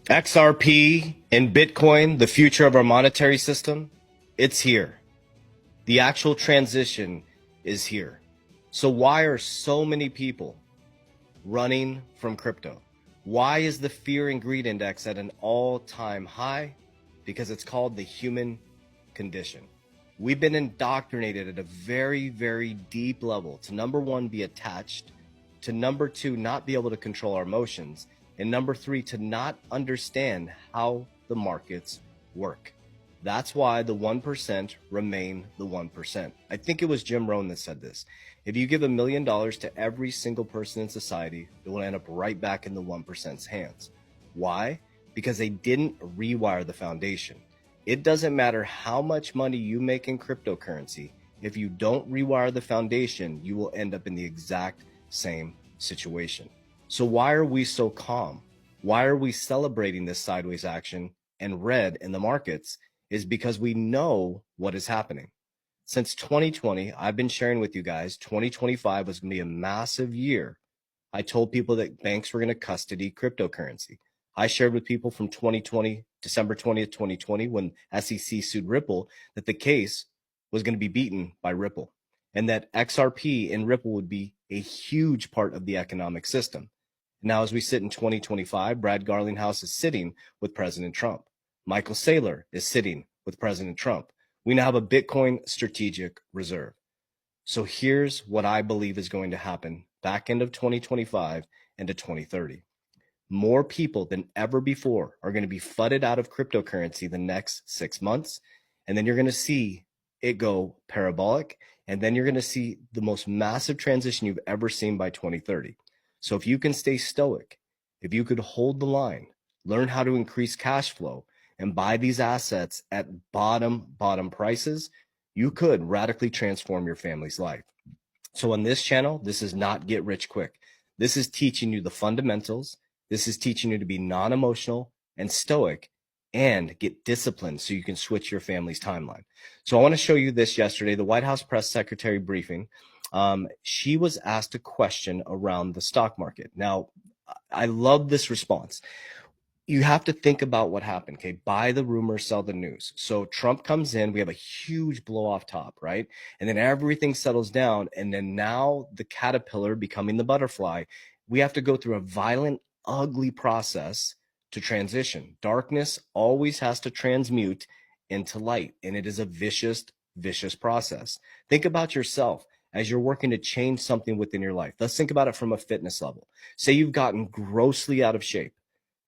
XRP and Bitcoin, the future of our monetary system, it's here. The actual transition is here. So why are so many people running from crypto? Why is the fear and greed index at an all-time high? Because it's called the human condition. We've been indoctrinated at a very, very deep level to, number one, be attached, to number two, not be able to control our emotions, and number three, to not understand how the markets work. That's why the 1% remain the 1%. I think it was Jim Rohn that said this. If you give $1 million to every single person in society, it will end up right back in the 1%'s hands. Why? Because they didn't rewire the foundation. It doesn't matter how much money you make in cryptocurrency. If you don't rewire the foundation, you will end up in the exact same situation. So why are we so calm? Why are we celebrating this sideways action and red in the markets? Is because we know what is happening. Since 2020, I've been sharing with you guys, 2025 was going to be a massive year. I told people that banks were going to custody cryptocurrency. I shared with people from 2020, December 20th, 2020, when SEC sued Ripple, that the case was going to be beaten by Ripple and that XRP and Ripple would be a huge part of the economic system. Now, as we sit in 2025, Brad Garlinghouse is sitting with President Trump. Michael Saylor is sitting with President Trump. We now have a Bitcoin strategic reserve. So here's what I believe is going to happen back end of 2025 into 2030. More people than ever before are going to be flooded out of cryptocurrency the next 6 months. And then you're going to see it go parabolic. And then you're going to see the most massive transition you've ever seen by 2030. So if you can stay stoic, if you could hold the line, learn how to increase cash flow, and buy these assets at bottom prices, you could radically transform your family's life. So on this channel, this is not get rich quick. This is teaching you the fundamentals. This is teaching you to be non-emotional and stoic and get disciplined so you can switch your family's timeline. So I want to show you this yesterday, the White House press secretary briefing. She was asked a question around the stock market. Now, I love this response. You have to think about what happened, okay? Buy the rumor, sell the news. So Trump comes in, we have a huge blow off top, right? And then everything settles down. And then now the caterpillar becoming the butterfly, we have to go through a violent, ugly process to transition. Darkness always has to transmute into light. And it is a vicious, vicious process. Think about yourself as you're working to change something within your life. Let's think about it from a fitness level. Say you've gotten grossly out of shape.